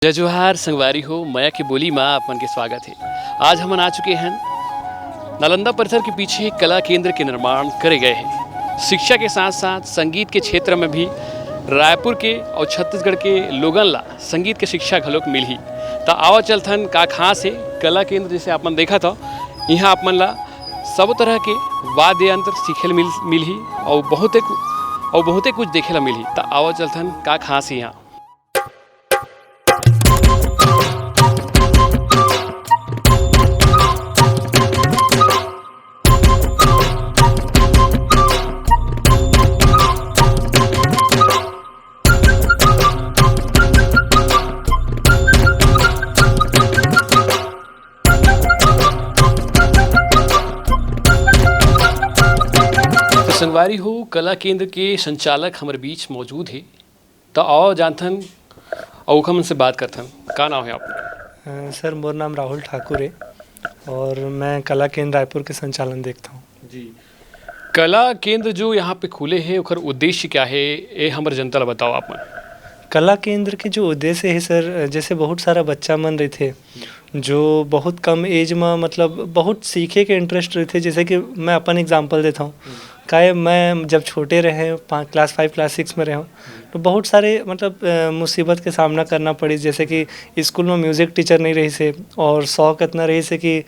जय जोहार संगवारी हो मया की बोली माँ आपमन के स्वागत है। आज हम आ चुके हैं नालंदा परिसर के पीछे एक कला केंद्र के निर्माण करे गए हैं। शिक्षा के साथ साथ संगीत के क्षेत्र में भी रायपुर के और छत्तीसगढ़ के लोगन ला संगीत के शिक्षा घलोक मिलही। तो आवा चलथन का खास है कला केंद्र जैसे आपमन देखा था यहाँ आपमन ला सब तरह के वाद्य यंत्र सीखे मिलही और बहुते कुछ देखे ला मिलही। तो आवा चलथन का खास है यहाँ। संगवारी हो कला केंद्र के संचालक हमारे बीच मौजूद है। तो आओ जानथन और हमसे बात करथन। का नाम है आपका? सर मोर नाम राहुल ठाकुर है और मैं कला केंद्र रायपुर के संचालन देखता हूँ जी। कला केंद्र जो यहाँ पे खुले हैं उनका उद्देश्य क्या है ये हमारे जनता ला बताओ आप मन। कला केंद्र के जो उद्देश्य है सर, जैसे बहुत सारा बच्चा मन रहे थे जो बहुत कम एज में मतलब बहुत सीखे के इंटरेस्ट रहे थे। जैसे कि मैं अपन एग्जांपल देता हूँ काहे मैं जब छोटे रहे क्लास 5 क्लास 6 में रहे हूँ तो बहुत सारे मतलब मुसीबत के सामना करना पड़ी। जैसे कि स्कूल में म्यूज़िक टीचर नहीं रही से और शौक इतना रही से कि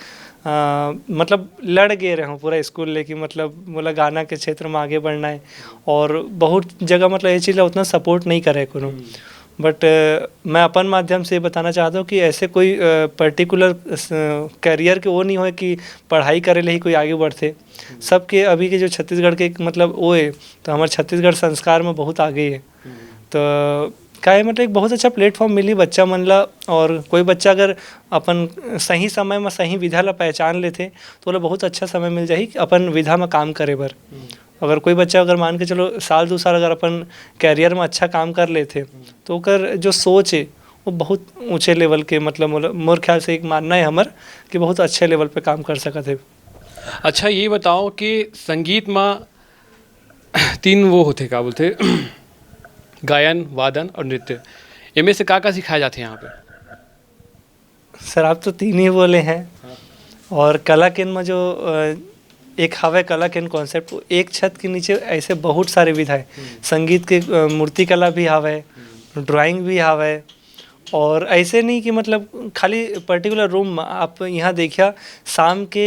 मतलब लड़ गए रहे हूँ पूरा स्कूल लेके मतलब बोला गाना के क्षेत्र में आगे बढ़ना है और बहुत जगह मतलब ये चीज़ उतना सपोर्ट नहीं करे कोनो। बट मैं अपन माध्यम से बताना चाहता हूँ कि ऐसे कोई पर्टिकुलर करियर के वो नहीं हो कि पढ़ाई करे ले ही कोई आगे बढ़ते। सबके अभी के जो छत्तीसगढ़ के मतलब वो है तो हमारे छत्तीसगढ़ संस्कार में बहुत आगे है। तो क्या है मतलब एक बहुत अच्छा प्लेटफॉर्म मिली बच्चा मन ला। और कोई बच्चा अगर अपन सही समय में सही विधा ला पहचान लेते तो बोला बहुत अच्छा समय मिल जाही अपन विधा में काम करे बर। अगर कोई बच्चा अगर मान के चलो साल 2 साल अगर अपन कैरियर में अच्छा काम कर लेते तो ओकर जो सोच है वो बहुत ऊंचे लेवल के मतलब मोर ख्याल से एक मानना है हमार कि बहुत अच्छे लेवल पे काम कर सकते है। अच्छा ये बताओ कि संगीत में 3 वो होते क्या बोलते गायन वादन और नृत्य, इनमें से का सिखाया जाते हैं यहाँ पे? सर आप तो 3 ही बोले हैं और कला केंद्र में जो एक हवे कला केंद्र कॉन्सेप्ट एक छत के नीचे ऐसे बहुत सारे विधा है। संगीत के मूर्ति कला भी हवे, ड्राइंग भी हवे और ऐसे नहीं कि मतलब खाली पर्टिकुलर रूम में आप यहाँ देखिए शाम के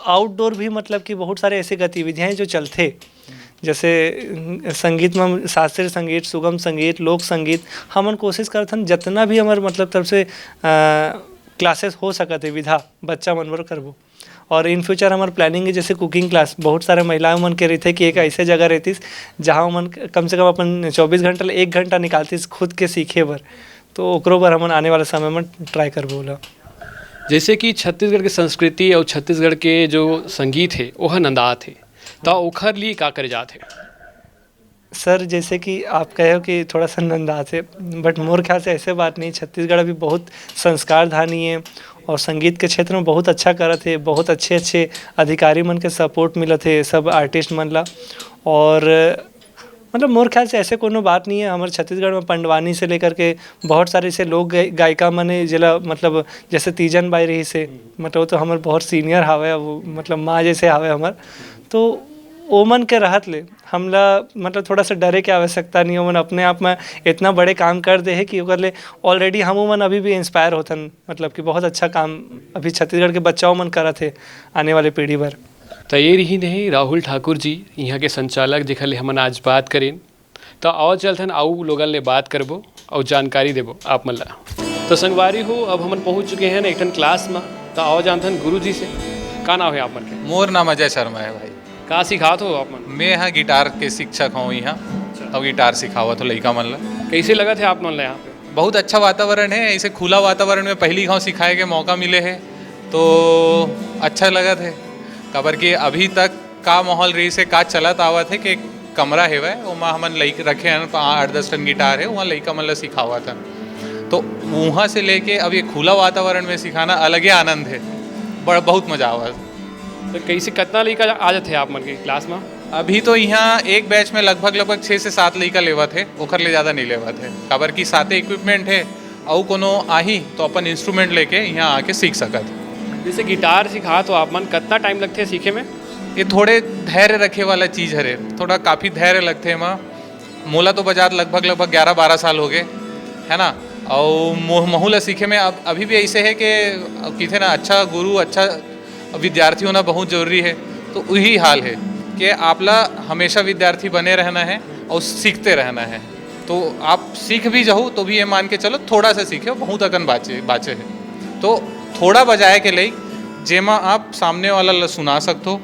आउटडोर भी मतलब कि बहुत सारे ऐसे गतिविधियाँ जो चलते जैसे संगीत में शास्त्रीय संगीत, सुगम संगीत, लोक संगीत हमन कोशिश करते हैं जितना भी हमारे मतलब तरफ से क्लासेस हो सकते विधा बच्चा मन बर करबो। और इन फ्यूचर हमारे प्लानिंग है जैसे कुकिंग क्लास बहुत सारे महिलाओं मन के रहते कि एक ऐसे जगह रहती जहाँ मन कम से कम अपन 24 घंटा 1 घंटा निकालती खुद के सीखे बर। तो ओकरो बर हमन आने वाले समय में ट्राई करबो बोला। जैसे कि छत्तीसगढ़ की संस्कृति और छत्तीसगढ़ के जो संगीत है वह नंदात है तो ओखर लिए का करे जाते हैं? सर जैसे कि आप कहे हो कि थोड़ा सा नंदात है बट मोर ख्याल से ऐसे बात नहीं। छत्तीसगढ़ अभी बहुत संस्कार धानी है और संगीत के क्षेत्र में बहुत अच्छा करत है। बहुत अच्छे अधिकारी मन के सपोर्ट मिलत है सब आर्टिस्ट मन ला। और मतलब मोर ख्याल से ऐसे कोनो बात नहीं है। हमारे छत्तीसगढ़ में पंडवानी से लेकर के बहुत सारे ऐसे लोग गायिका मने जिला मतलब जैसे तीजन बाई रही से मतलब तो हमारे बहुत सीनियर हावे वो मतलब माँ जैसे हावे हमार। तो ओमन के रहत ले हमला मतलब थोड़ा सा डरे की आवश्यकता नहीं। ओमन अपने आप में इतना बड़े काम कर दे है कि ओकर ले ऑलरेडी हम ओमन अभी भी इंस्पायर होतन मतलब कि बहुत अच्छा काम अभी छत्तीसगढ़ के बच्चाओं मन करत है आने वाले पीढ़ी पर। तो ये रही नहीं राहुल ठाकुर जी यहाँ के संचालक जिखल हमन आज बात करें। तो और चलथन आऊ लोगन ले बात करबो और जानकारी देबो आप मन ला। तो संगवारी हो अब हमन पहुँच चुके हैं एक क्लास में। तो आओ जानथन गुरु जी से का नाम है आप मन के? मोर नाम अजय शर्मा है भाई। का सिखात हो आप मन? मैं यहाँ गिटार के शिक्षक हूँ यहाँ और गिटार सिखावत हो लड़का मन ला। कैसे लगा थे आप मन ला यहाँ पे? बहुत अच्छा वातावरण है। ऐसे खुला वातावरण में पहली गाँव सिखाए के मौका मिले है तो अच्छा लगा थे। खबर कि अभी तक का माहौल रही से का चलत आवत है कि एक कमरा है वह वहाँ हमन लड़के रखे हैं 8-10 टन गिटार है वहाँ लड़का मन ला सिखावा था। तो वहाँ से लेके अब ये खुला वातावरण में सिखाना अलग ही आनंद है। बहुत मज़ा आवा। तो कैसे कितना लड़का आ जाते आप मन के क्लास में? अभी तो यहाँ एक बैच में लगभग 6 से 7 लड़का लेवा थे, ओखर ले ज़्यादा नहीं लेवा थे। खबर की साथे इक्विपमेंट है और कोनो आही तो अपन इंस्ट्रूमेंट लेके यहाँ आके सीख सकत। जैसे गिटार सिखा तो आप मन कितना टाइम लगते हैं सीखे में? ये थोड़े धैर्य रखे वाला चीज़ हरे, थोड़ा काफ़ी धैर्य लगते हैं माँ। मोला तो बजात लगभग 11-12 साल हो गए है ना। और महूला सीखे में अब अभी भी ऐसे है कि कहते ना अच्छा गुरु अच्छा विद्यार्थी होना बहुत ज़रूरी है। तो वही हाल है कि आपला हमेशा विद्यार्थी बने रहना है और सीखते रहना है। तो आप सीख भी जाओ तो भी ये मान के चलो थोड़ा सा सीखे, बहुत अकन बाचे है। तो थोड़ा बजाए के लिए जेमा आप सामने वाला ला सुना सकते हो,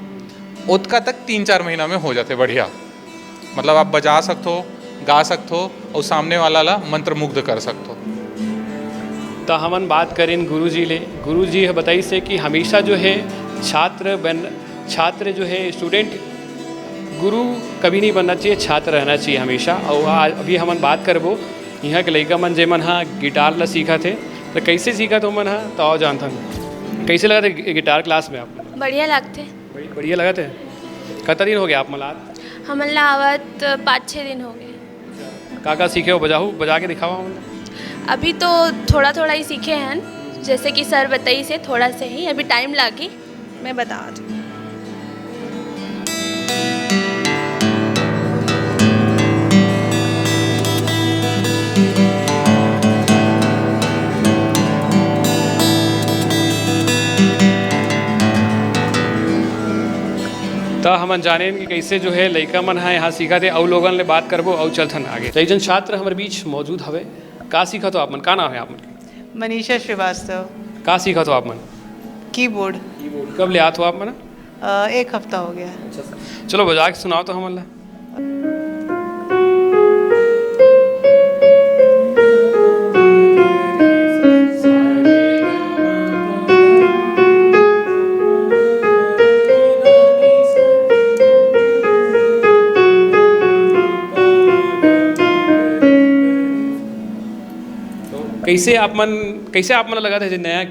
उतका तक 3-4 महीना में हो जाते बढ़िया। मतलब आप बजा सकते हो, गा सकते हो और सामने वाला ला मंत्रमुग्ध कर सकते हो। तो हमन बात करें गुरुजी ले, गुरुजी बताई से कि हमेशा जो है छात्र जो है स्टूडेंट गुरु कभी नहीं बनना चाहिए, छात्र रहना चाहिए हमेशा। और अभी हमन बात करबो यहाँ के लड़का मन जे मन हाँ गिटार ला सीखा थे तो कैसे सीखा तो मन हाँ तो आओ जानता हूँ कैसे लगा थे गिटार क्लास में आप? बढ़िया लगते। बढ़िया लगा थे। कितना दिन हो गया आप मलात? हमला आवत 5-6 दिन हो गए। का सीखे हो? बजा के दिखावा हमन। अभी तो थोड़ा थोड़ा ही सीखे हैं, जैसे कि सर बताई से थोड़ा से ही, अभी टाइम लगी मैं बता दूँ। तो हमन जाने कि कैसे जो है लड़का मन है यहाँ सीखा थे और लोगन ले बात करबो और चलथन आगे। कई जन छात्र हमारे बीच मौजूद हवे। का सीखा तो आप मन? का नाम है आप मन? मनीषा श्रीवास्तव। का सीखा तो आप मन? कीबोर्ड। कब ले आते हो आप मन? 1 हफ्ता हो गया। चलो बजा के सुनाओ तो हमन ला। कैसे आप मन लगा था जो नया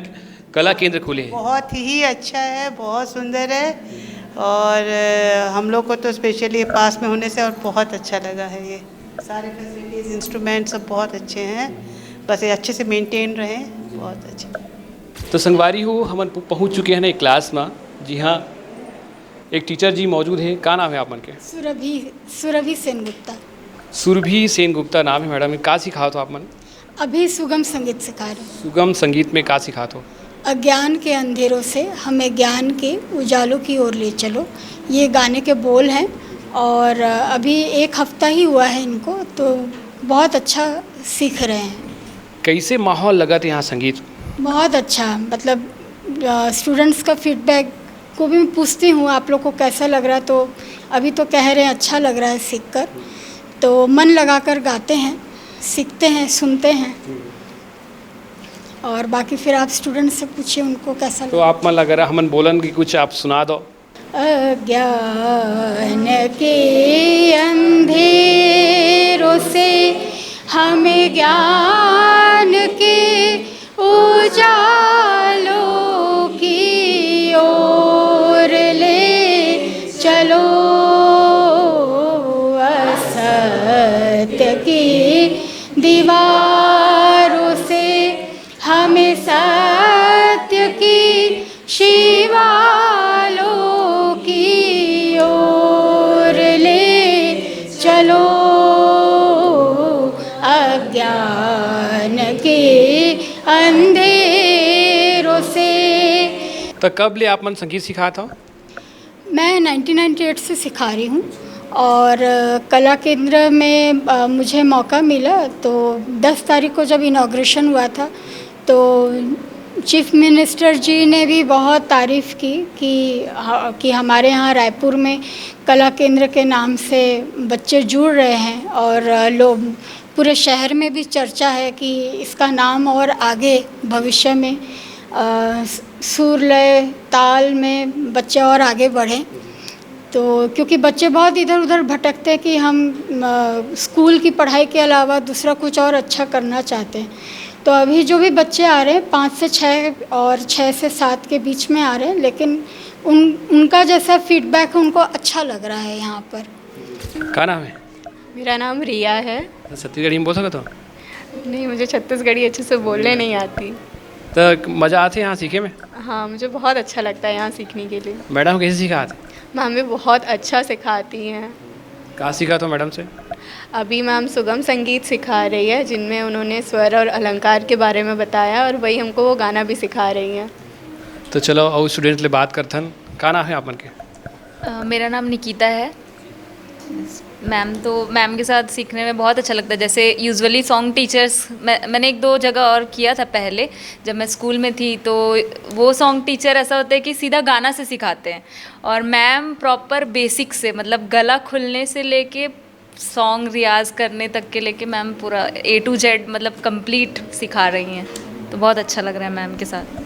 कला केंद्र खुले हैं? बहुत ही अच्छा है, बहुत सुंदर है और हम लोग को तो स्पेशली पास में होने से और बहुत अच्छा लगा है। ये सारे फैसिलिटीज़ इंस्ट्रूमेंट सब बहुत अच्छे हैं, बस ये अच्छे से मेंटेन रहे, बहुत अच्छे। तो संगवारी हो हम पहुंच चुके हैं ना एक क्लास में। जी हाँ, एक टीचर जी मौजूद है। का नाम है आप मन के? सुरभि सेनगुप्ता। सुरभि सेनगुप्ता नाम है मैडम। का सिखाओ तो आप मन? अभी सुगम संगीत सिखा रहे हैं। सुगम संगीत में का सिखा तो? अज्ञान के अंधेरों से हमें ज्ञान के उजालों की ओर ले चलो, ये गाने के बोल हैं। और अभी 1 हफ्ता ही हुआ है इनको, तो बहुत अच्छा सीख रहे हैं। कैसे माहौल लगा था यहाँ संगीत? बहुत अच्छा, मतलब स्टूडेंट्स का फीडबैक को भी मैं पूछती हूँ आप लोग को कैसा लग रहा है, तो अभी तो कह रहे हैं अच्छा लग रहा है सीख कर। तो मन लगा कर गाते हैं, सीखते हैं, सुनते हैं। और बाकी फिर आप स्टूडेंट से पूछिए उनको कैसा तो आप मन लग रहा हमन बोलन की कुछ आप सुना दो। अज्ञान के अंधेरों से हमें ज्ञान के उजालों की ओर ले चलो, असत्य की दीवारों से हमें सत्य की शिवालों की ओर ले चलो, अज्ञान के अंधेरों से। तो कब ले आप मन संगीत सिखा था? मैं 1998 से सिखा रही हूँ और कला केंद्र में मुझे मौका मिला। तो 10 तारीख को जब इनॉग्रेशन हुआ था तो चीफ मिनिस्टर जी ने भी बहुत तारीफ़ की कि हमारे यहाँ रायपुर में कला केंद्र के नाम से बच्चे जुड़ रहे हैं और लोग पूरे शहर में भी चर्चा है कि इसका नाम और आगे भविष्य में सुर लय ताल में बच्चे और आगे बढ़ें। तो क्योंकि बच्चे बहुत इधर उधर भटकते हैं कि हम स्कूल की पढ़ाई के अलावा दूसरा कुछ और अच्छा करना चाहते हैं। तो अभी जो भी बच्चे आ रहे हैं 5 से 6 और 6 से 7 के बीच में आ रहे हैं, लेकिन उनका जैसा फीडबैक है उनको अच्छा लग रहा है यहाँ पर। क्या नाम है? मेरा नाम रिया है। छत्तीसगढ़ी में बोल सकते हो? नहीं, मुझे छत्तीसगढ़ी अच्छे से बोलने नहीं आती। तो मज़ा आते यहाँ सीखे में? हाँ, मुझे बहुत अच्छा लगता है यहाँ सीखने के लिए। मैडम कैसे सिखाते? मैम भी बहुत अच्छा सिखाती हैं। कहाँ सीखा तो मैडम से? अभी मैम सुगम संगीत सिखा रही है, जिनमें उन्होंने स्वर और अलंकार के बारे में बताया, और वही हमको वो गाना भी सिखा रही हैं। तो चलो और स्टूडेंट ले बात करथन। का नाम है आप मन के? मेरा नाम निकिता है। मैम के साथ सीखने में बहुत अच्छा लगता है। जैसे यूजुअली सॉन्ग टीचर्स मैंने 1-2 जगह और किया था पहले, जब मैं स्कूल में थी, तो वो सॉन्ग टीचर ऐसा होता है कि सीधा गाना से सिखाते हैं, और मैम प्रॉपर बेसिक से, मतलब गला खुलने से लेके सॉन्ग रियाज करने तक के लेके मैम पूरा A to Z मतलब कंप्लीट सिखा रही हैं। तो बहुत अच्छा लग रहा है मैम के साथ।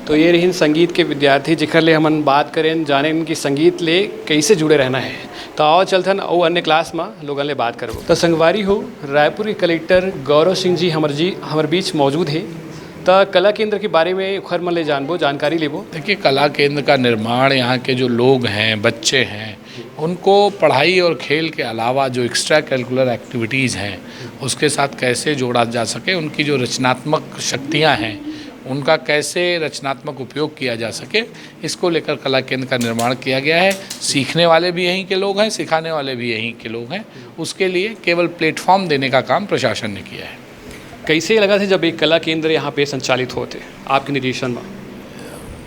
तो ये रही संगीत के विद्यार्थी जिखर ले हमन बात करें, जाने इनकी संगीत ले कैसे जुड़े रहना है। तो आओ चलथन और अन्य क्लास में लोगन ले बात करबो। तो संगवारी हो, रायपुर के कलेक्टर गौरव सिंह जी हमारे बीच मौजूद है। तो कला केंद्र के बारे में उखर मन ले जानबो, जानकारी लेबो। देखिए, कला केंद्र का निर्माण यहाँ के जो लोग हैं, बच्चे हैं, उनको पढ़ाई और खेल के अलावा जो एक्स्ट्रा करिकुलर एक्टिविटीज़ हैं उसके साथ कैसे जोड़ा जा सके, उनकी जो रचनात्मक शक्तियाँ हैं उनका कैसे रचनात्मक उपयोग किया जा सके, इसको लेकर कला केंद्र का निर्माण किया गया है। सीखने वाले भी यहीं के लोग हैं, सिखाने वाले भी यहीं के लोग हैं। उसके लिए केवल प्लेटफॉर्म देने का काम प्रशासन ने किया है। कैसे लगा था जब एक कला केंद्र यहाँ पे संचालित होते आपके निरीक्षण में?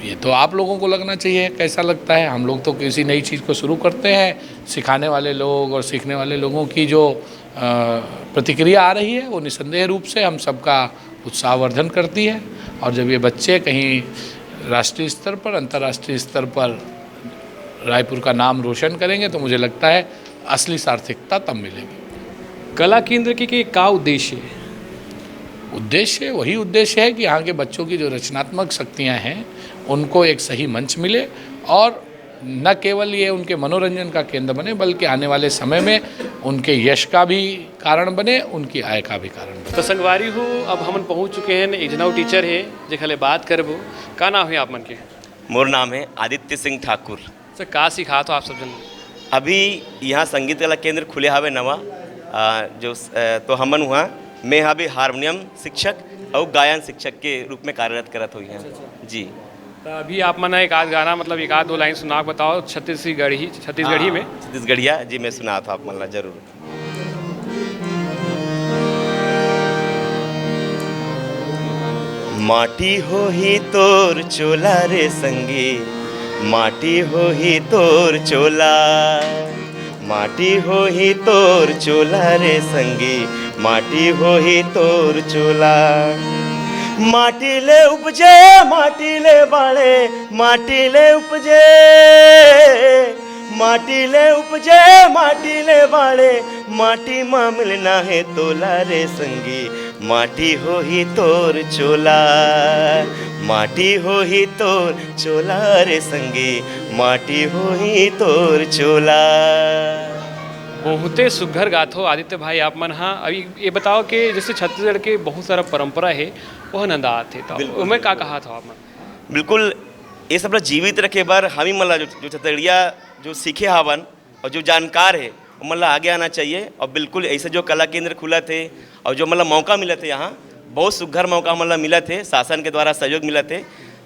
ये तो आप लोगों को लगना चाहिए कैसा लगता है। हम लोग तो किसी नई चीज़ को शुरू करते हैं, सिखाने वाले लोग और सीखने वाले लोगों की जो प्रतिक्रिया आ रही है वो निसंदेह रूप से हम सबका उत्साहवर्धन करती है। और जब ये बच्चे कहीं राष्ट्रीय स्तर पर, अंतर्राष्ट्रीय स्तर पर रायपुर का नाम रोशन करेंगे तो मुझे लगता है असली सार्थकता तब मिलेगी। कला केंद्र के क्या उद्देश्य है? उद्देश्य वही उद्देश्य है कि यहाँ के बच्चों की जो रचनात्मक शक्तियाँ हैं उनको एक सही मंच मिले, और न केवल ये उनके मनोरंजन का केंद्र बने बल्कि आने वाले समय में उनके यश का भी कारण बने, उनकी आय का भी कारण बने। तो संगवारी हो, अब हम पहुँच चुके हैं, एक जनाव टीचर है जो खले बात करबो। का नाम है आप मन के? मोर नाम है आदित्य सिंह ठाकुर। सर का सिखा तो आप सब जन? अभी यहाँ संगीत कला केंद्र खुले हावे नवा, जो तो हमन हुआ मैं यहाँ भी हारमोनियम शिक्षक और गायन शिक्षक के रूप में कार्यरत करत हुई हैं जी। तो अभी आप मन एक आध गाना, मतलब एक आध 2 लाइन सुना बताओ छत्तीसगढ़ी में। छत्तीसगढ़िया जी मैं सुना था, आप मन जरूर। माटी हो ही तोर चोला रे संगी, माटी हो ही तोर चोला, माटी हो ही तोर चोला रे संगी, माटी हो ही तोर चोला। माटी ले उपजे माटी ले बाड़े, माटी ले उपजे, माटी ले उपजे माटी ले बाड़े, माटी माँ मिलना है तोला रे संगी, माटी हो ही तोर चोला, माटी हो ही तोर चोला रे संगी, माटी हो ही तोर चोला। बहुते सुघर गाथो आदित्य भाई आप मन। हाँ, अभी ये बताओ कि जैसे छत्तीसगढ़ के बहुत सारा परंपरा है वह नंदात है, तो उनमें क्या कहा था आप मन? बिल्कुल, ये सब जीवित रखे बार हम ही मतलब जो छत्तीसगढ़िया जो सीखे हावन और जो जानकार है वो मतलब आगे आना चाहिए। और बिल्कुल ऐसे जो कला केंद्र खुला थे और जो मतलब मौका मिला थे, यहाँ बहुत सुघर मौका मतलब मिला थे, शासन के द्वारा सहयोग मिला थे।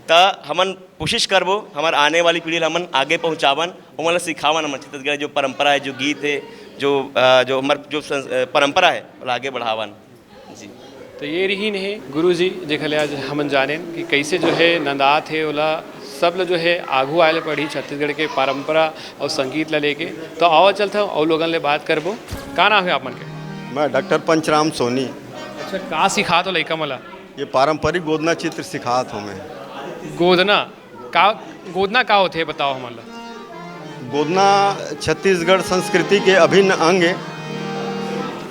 तो हमन कोशिश करबो हमारे आने वाली पीढ़ी हमन आगे पहुँचावन और मतलब सिखावन हमारे छत्तीसगढ़ जो परंपरा है, जो गीत है, जो हमारे जो परंपरा है मतलब आगे बढ़ावन जी। तो ये रही है गुरु जी जेखले आज हमन जाने कि कैसे जो है नंदात है ओला सब लोग जो है आगू आए पढ़ी छत्तीसगढ़ के परंपरा और संगीत ला लेके। तो आओ चलता हूँ और लोगन ले बात करबो। का नाम है आप मन के? मैं डॉक्टर पंचराम सोनी। अच्छा, का सिखा तो लइका मला? ये पारंपरिक गोदना चित्र सिखात हूँ मैं। गोदना का होते है बताओ हमला। गोदना छत्तीसगढ़ संस्कृति के अभिन्न अंग है।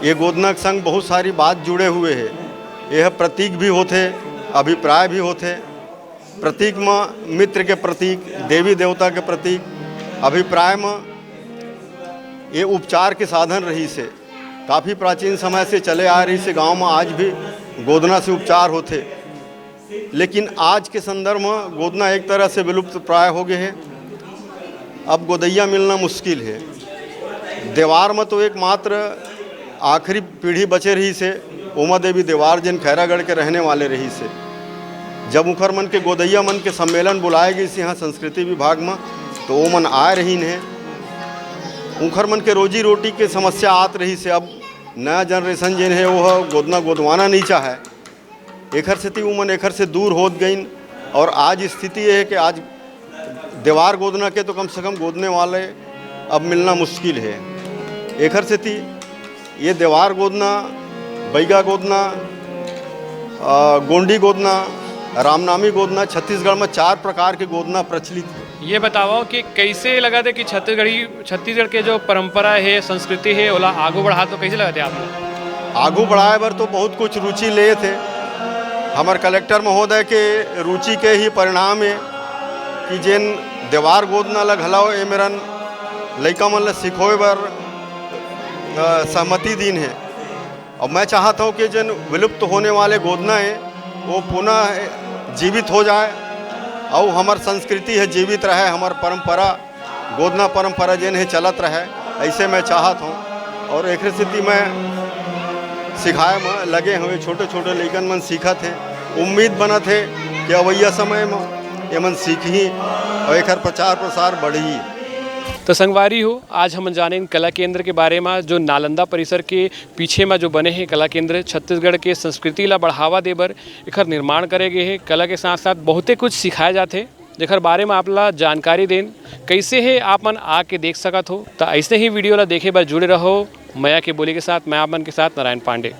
ये गोदना के संग बहुत सारी बात जुड़े हुए है। यह प्रतीक भी होते, अभिप्राय भी होते। प्रतीक में मित्र के प्रतीक, देवी देवता के प्रतीक, अभिप्राय में ये उपचार के साधन रही से काफ़ी प्राचीन समय से चले आ रही से गांव में आज भी गोदना से उपचार होते। लेकिन आज के संदर्भ में गोदना एक तरह से विलुप्त प्राय हो गए हैं। अब गोदैया मिलना मुश्किल है। देवार में तो एकमात्र आखिरी पीढ़ी बचे रही से उमा देवी देवार जिन खैरागढ़ के रहने वाले रही से। जब उखर मन के गोदैया मन के सम्मेलन बुलाए गई यहाँ संस्कृति विभाग में, तो वो मन आए रही है। उखर मन के रोजी रोटी के समस्या आत रही से। अब नया जनरेशन जिन है वो गोदना गोदवाना नहीं चाहे, एखर से उमन एखर से दूर होत गई। और आज स्थिति ये है कि आज देवार गोदना के तो कम से कम गोदने वाले अब मिलना मुश्किल है। एखर से ये देवार गोदना, बैगा गोदना, गोंडी गोदना, रामनामी गोदना, छत्तीसगढ़ में 4 प्रकार के गोदना प्रचलित है। ये बताओ कि कैसे लगा थे कि छत्तीसगढ़ के जो परंपरा है, संस्कृति है, ओला आगू बढ़ा तो कैसे लगा थे आपने? आगू बढ़ाए बर तो बहुत कुछ रुचि ले थे। हमारे कलेक्टर महोदय के रुचि के ही परिणाम है कि जिन देवार गोदना लग हलाओ ए मेरन लइका मन ल सिखोए बर सहमति दिन है। और मैं चाहता हूँ कि जिन विलुप्त होने वाले गोदना है वो पुनः जीवित हो जाए और हमार संस्कृति है जीवित रहे, हमार परंपरा गोदना परंपरा जिन है चलत रहे, ऐसे मैं चाहत हूँ। और एक स्थिति में सिखाए में लगे हुए छोटे छोटे लइकन मन सीखत है। उम्मीद बनत है कि अवैया समय में ये मन सीखी और एक प्रचार प्रसार बढ़ी। तो संगवारी हो, आज हम जाने कला केंद्र के बारे में, जो नालंदा परिसर के पीछे में जो बने हैं कला केंद्र, छत्तीसगढ़ के संस्कृति ला बढ़ावा देबर एकर निर्माण करे गए हैं। कला के साथ साथ बहुते कुछ सिखाए जाते, जेकर बारे में आप ला जानकारी देन कैसे है आप मन आके देख सकत हो। तो ऐसे ही वीडियो ला देखे बर जुड़े रहो। मया के बोली के साथ, मैं आप मन के साथ नारायण पांडे।